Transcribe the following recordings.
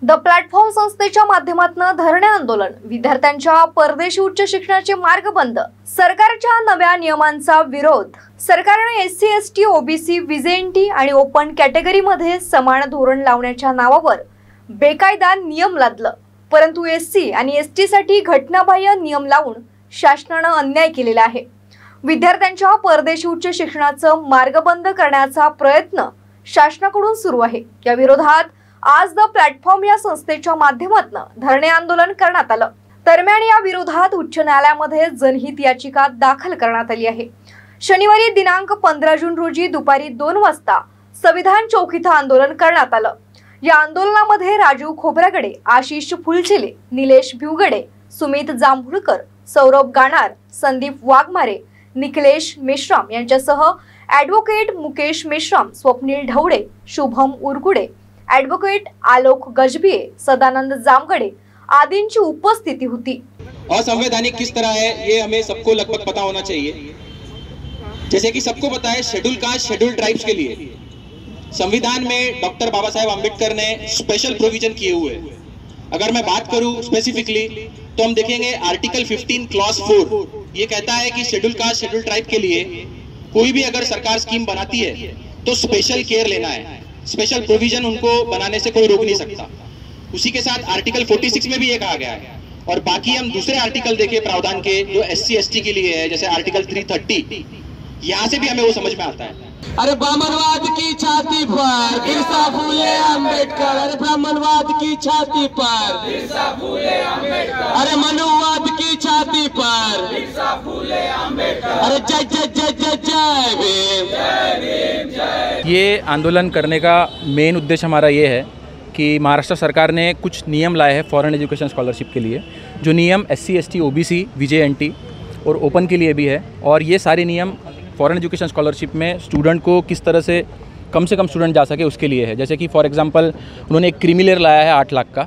The platform संस्थेच्या माध्यमातून धरणे आंदोलन, विद्यार्थ्यांच्या परदेशी उच्च शिक्षणाचे मार्ग बंद, सरकारच्या नव्या नियमांचा विरोध। सरकारने एससी, एसटी, ओबीसी, व्हीजेएनटी आणि ओपन कॅटेगरीमध्ये समान धोरण लावण्याच्या नावावर बेकायदा नियम लादलं, परंतु एससी आणि एसटी साठी घटनाबाह्य नियम लावून शासनाने अन्याय केलेला आहे। विद्यार्थ्यांच्या परदेशी उच्च शिक्षणाचं मार्ग बंद करण्याचा प्रयत्न शासनाकडून सुरू आहे। या विरोधात आज द प्लॅटफॉर्म या संस्थेच्या माध्यमातून धरणे आंदोलन करण्यात आलं। दरम्यान या विरोधात उच्च न्यायालयामध्ये जनहित याचिका दाखल करण्यात आली आहे। शनिवारी दिनांक 15 जून रोजी दुपारी 2 वाजता संविधान चौक इथं आंदोलन करण्यात आलं। या आंदोलनामध्ये राजीव खोब्रागडे, आशिष फुलझिले, निलेश भिवगडे, सुमित जांभूळकर, सौरभ गाणार, संदीप वाघमारे, निखिलेश मेश्राम यांच्यासह ॲडव्होकेट मुकेश मेश्राम, स्वप्नील ढवळे, शुभम उरगुडे, ॲडव्होकेट आलोक गजभिये, सदानंद जामगडे आदींची उपस्थिति होती। असंवैधानिक किस तरह है ये हमें सबको लगभग पता होना चाहिए। जैसे कि सबको पता है, शेड्यूल कास्ट, शेड्यूल ट्राइब्स के लिए संविधान में डॉक्टर बाबा साहेब आम्बेडकर ने स्पेशल प्रोविजन किए हुए हैं। अगर मैं बात करूं स्पेसिफिकली तो हम देखेंगे आर्टिकल 15 क्लॉज 4 ये कहता है कि शेड्यूल कास्ट, शेड्यूल ट्राइब के लिए कोई भी अगर सरकार स्कीम बनाती है तो स्पेशल केयर लेना है, स्पेशल प्रोविजन उनको बनाने से कोई रोक नहीं सकता। उसी के साथ आर्टिकल 46 में भी ये कहा गया है। और बाकी हम दूसरे आर्टिकल देखें प्रावधान के जो एससी एसटी के लिए है, जैसे आर्टिकल 330, यहाँ से भी हमें वो समझ में आता है। अरे ब्राह्मणवाद की छाती पर बिरसा फूले अम्बेडकर, अरे ब्राह्मणवाद की छाती पर बिरसा फूले अम्बेडकर, अरे मनुवाद की छाती पर बिरसा फूले अम्बेडकर, अरे जय जय जय जय जय भीम, जय भीम जय। ये आंदोलन करने का मेन उद्देश्य हमारा ये है कि महाराष्ट्र सरकार ने कुछ नियम लाए हैं फॉरेन एजुकेशन स्कॉलरशिप के लिए, जो नियम एससी, एसटी, ओबीसी, व्हीजेएनटी और ओपन के लिए भी है। और ये सारे नियम फॉरेन एजुकेशन स्कॉलरशिप में स्टूडेंट को किस तरह से कम स्टूडेंट जा सके उसके लिए है। जैसे कि फॉर एग्जांपल उन्होंने एक क्रीमी लेयर लाया है 8 लाख का।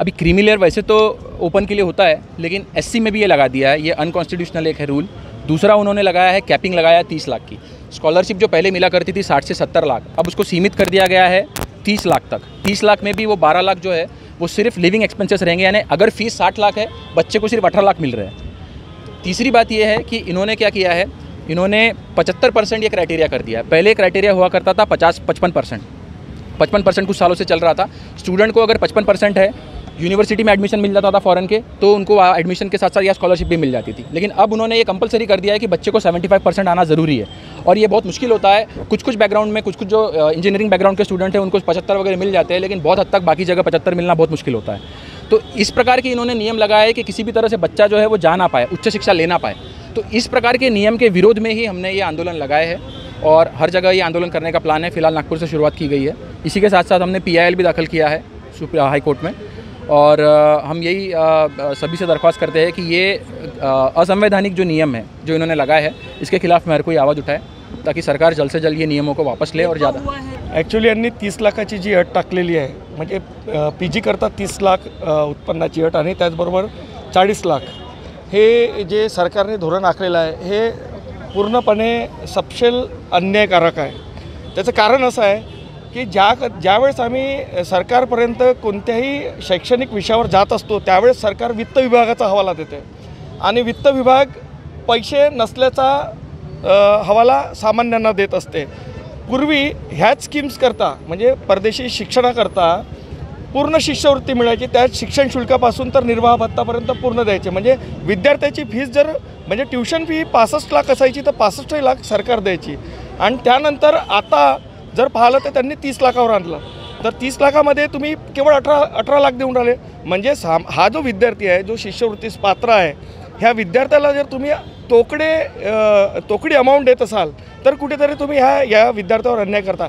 अभी क्रीमी लेयर वैसे तो ओपन के लिए होता है, लेकिन एससी में भी ये लगा दिया है, ये अनकॉन्स्टिट्यूशनल एक है रूल। दूसरा उन्होंने लगाया है कैपिंग लगाया है 30 लाख की। स्कॉलरशिप जो पहले मिला करती थी 60 से 70 लाख, अब उसको सीमित कर दिया गया है 30 लाख तक। 30 लाख में भी वो 12 लाख जो है वो सिर्फ लिविंग एक्सपेंसेस रहेंगे, यानी अगर फीस 60 लाख है, बच्चे को सिर्फ 18 लाख मिल रहे हैं। तीसरी बात ये है कि इन्होंने क्या किया है, इन्होंने 75% ये क्राइटेरिया कर दिया है। पहले क्राइटेरिया हुआ करता था 55%। 55% कुछ सालों से चल रहा था। स्टूडेंट को अगर 55% है, यूनिवर्सिटी में एडमिशन मिल जाता था फॉरेन के, तो उनको एडमिशन के साथ साथ यह स्कॉलरशिप भी मिल जाती थी। लेकिन अब उन्होंने ये कंपलसरी कर दिया है कि बच्चे को 75% आना ज़रूरी है। और ये बहुत मुश्किल होता है। कुछ बैकग्राउंड में कुछ जो इंजीनियरिंग बैकग्राउंड के स्टूडेंट हैं उनको 75 वगैरह मिल जाते हैं, लेकिन बहुत हद तक बाकी जगह 75 मिलना बहुत मुश्किल होता है। तो इस प्रकार के इन्होंने नियम लगाया है कि किसी भी तरह से बच्चा जो है वो जा ना पाए, उच्च शिक्षा ले ना पाए। तो इस प्रकार के नियम के विरोध में ही हमने ये आंदोलन लगाए हैं और हर जगह ये आंदोलन करने का प्लान है। फिलहाल नागपुर से शुरुआत की गई है। इसी के साथ साथ हमने PIL भी दाखिल किया है हाई कोर्ट में। और हम यही सभी से दरख्वास्त करते हैं कि ये असंवैधानिक जो नियम है जो इन्होंने लगाए हैं, इसके खिलाफ में हर कोई आवाज़ उठाए, ताकि सरकार जल्द से जल्द ये नियमों को वापस ले। और ज़्यादा ॲक्च्युली यांनी 30 लाखाची जी अट टाकलेली आहे, म्हणजे PG करता 30 लाख उत्पन्नाची अट आणि त्याचबरोबर 40 लाख हे जे सरकारने धोरण आखलेलं आहे हे पूर्णपणे सपशेल अन्यायकारक आहे। त्याचं कारण असं आहे की ज्यावेळेस आम्ही सरकारपर्यंत कोणत्याही शैक्षणिक विषयावर जात असतो त्यावेळेस सरकार वित्त विभागाचा हवाला देते आणि वित्त विभाग पैसे नसल्याचा हवाला सामान्यांना देत असते। पूर्वी ह्याच स्कीम्स करता म्हणजे परदेशी शिक्षणाकरता पूर्ण शिष्यवृत्ती मिळायची, त्यात शिक्षण शुल्कापासून तर निर्वाह भत्तापर्यंत पूर्ण द्यायचे। म्हणजे विद्यार्थ्याची फीस जर म्हणजे ट्युशन फी 65 लाख असायची तर 65 लाख सरकार द्यायची। आणि त्यानंतर आता जर पाहिलं तर त्यांनी 30 लाखावर आणलं, तर 30 लाखामध्ये तुम्ही केवळ 18 लाख देऊन राहिले। म्हणजे हा जो विद्यार्थी आहे जो शिष्यवृत्तीस पात्र आहे, ह्या विद्यार्थ्याला जर तुम्ही तोकडी अमाऊंट देत असाल तर कुठेतरी तुम्ही या विद्यार्थ्यावर अन्याय करता।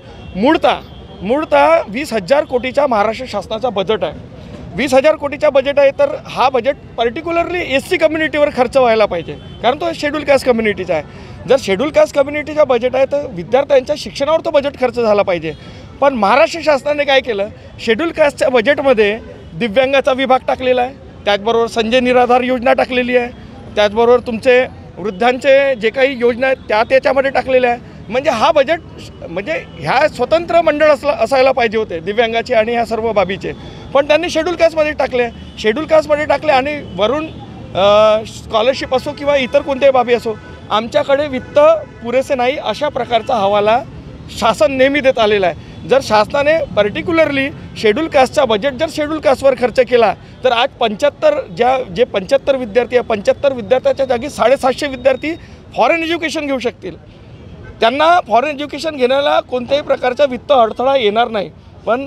मूळतः 20,000 कोटीचा महाराष्ट्र शासनाचा बजेट आहे। 20,000 कोटीचा बजेट आहे, तर हा बजेट पर्टिक्युलरली एससी कम्युनिटीवर खर्च व्हायला पाहिजे, कारण तो शेड्यूल कास्ट कम्युनिटीचा आहे। जर शेड्यूल कास्ट कम्युनिटीचा बजेट आहे तर विद्यार्थ्यांच्या शिक्षणावर तो बजेट खर्च झाला पाहिजे। पण महाराष्ट्र शासनाने काय केलं, शेड्यूल कास्टच्या बजेटमध्ये दिव्यांगाचा विभाग टाकलेला आहे, त्याचबरोबर संजय निराधार योजना टाकलेली आहे, त्याचबरोबर तुमचे वृद्धांचे जे काही योजना आहेत त्याच्यामध्ये टाकलेल्या आहे। म्हणजे हा बजेट म्हणजे ह्या स्वतंत्र मंडळ असायला पाहिजे होते दिव्यांगाचे आणि ह्या सर्व बाबीचे। पण त्यांनी शेड्यूल कास्टमध्ये टाकले, शेड्यूल कास्टमध्ये टाकले आणि वरून स्कॉलरशिप असो किंवा इतर कोणत्याही बाबी असो, आमच्याकडे वित्त पुरेसे नाही अशा प्रकारचा हवाला शासन नेहमी देत आलेला आहे. जर शासनाने पर्टिक्युलरली शेड्यूल कास्टचा बजेट जर शेड्यूल कास्टवर खर्च केला तर आज 75 जे 75 विद्यार्थी आहे, 75 विद्यार्थ्याच्या जागी 750 विद्यार्थी फॉरेन एज्युकेशन घेऊ शकतील. त्यांना फॉरेन एज्युकेशन घेण्याला कोणत्याही प्रकारचा वित्त अडथळा येणार नाही. पण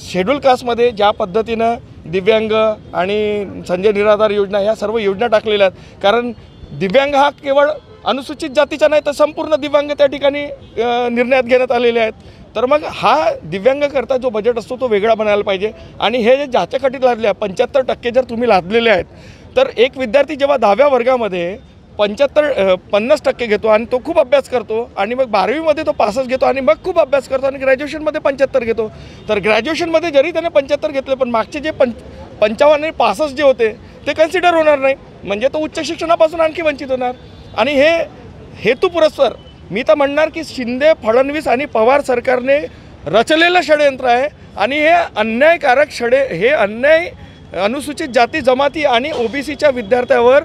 शेड्यूल कास्टमध्ये ज्या पद्धतीनं दिव्यांग आणि संजय निराधार योजना ह्या सर्व योजना टाकलेल्या आहेत, कारण दिव्यांग हा केवळ अनुसूचित जातीचा नाही तर संपूर्ण दिव्यांग त्या ठिकाणी निर्णयात घेण्यात आलेले आहेत. तर मग हा दिव्यांगाकरता जो बजेट असतो तो वेगळा बनायला पाहिजे. आणि हे जे ज्याच्यासाठी लादले 75% जर तुम्ही लादलेले आहेत तर एक विद्यार्थी जेव्हा 10व्या वर्गामध्ये 50% घेतो आणि तो खूप अभ्यास करतो आणि मग 12वीमध्ये तो 65 घेतो आणि मग खूप अभ्यास करतो आणि ग्रॅज्युएशनमध्ये 75 घेतो, तर ग्रॅज्युएशनमध्ये जरी त्याने 75 घेतले पण मागचे जे 55 आणि 65 जे होते ते कन्सिडर होणार नाही, म्हणजे तो उच्च शिक्षणापासून आणखी वंचित होणार. आणि हे हेतुपुरस्सर मी तर म्हणणार की शिंदे, फडणवीस आणि पवार सरकारने रचलेलं षडयंत्र आहे. आणि हे अन्यायकारक हे अन्याय अनुसूचित जाती जमाती आणि OBCच्या विद्यार्थ्यावर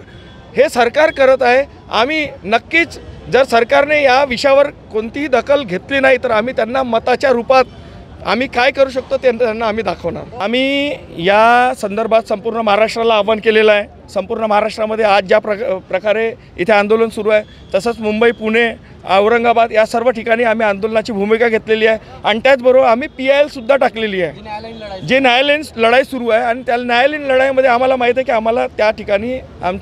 हे सरकार करत आहे. आम्ही नक्कीच जर सरकारने या विषयावर कोणतीही दखल घेतली नाही तर आम्ही त्यांना मताच्या रूपात आम्ही काय करू शकतो ते त्यांना आम्ही दाखवणार. आम्ही या संदर्भात संपूर्ण महाराष्ट्राला आवाहन केलेलं आहे. संपूर्ण महाराष्ट्रामध्ये आज ज्या प्रकारे इथे आंदोलन सुरू आहे तसंच मुंबई, पुणे, औरंगाबाद या सर्व ठिकाणी आम्ही आंदोलनाची भूमिका घेतलेली आहे. आणि त्याचबरोबर आम्ही PIL-सुद्धा टाकलेली आहे, जे न्यायालयीन लढाई सुरू आहे. आणि त्या न्यायालयीन लढाईमध्ये आम्हाला माहीत आहे की आम्हाला त्या ठिकाणी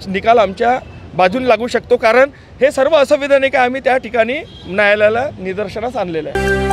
निकाल आमच्या बाजूने लागू शकतो, कारण हे सर्व असंविधानिक आहे. आम्ही त्या ठिकाणी न्यायालयाला निदर्शनास आणलेलं आहे.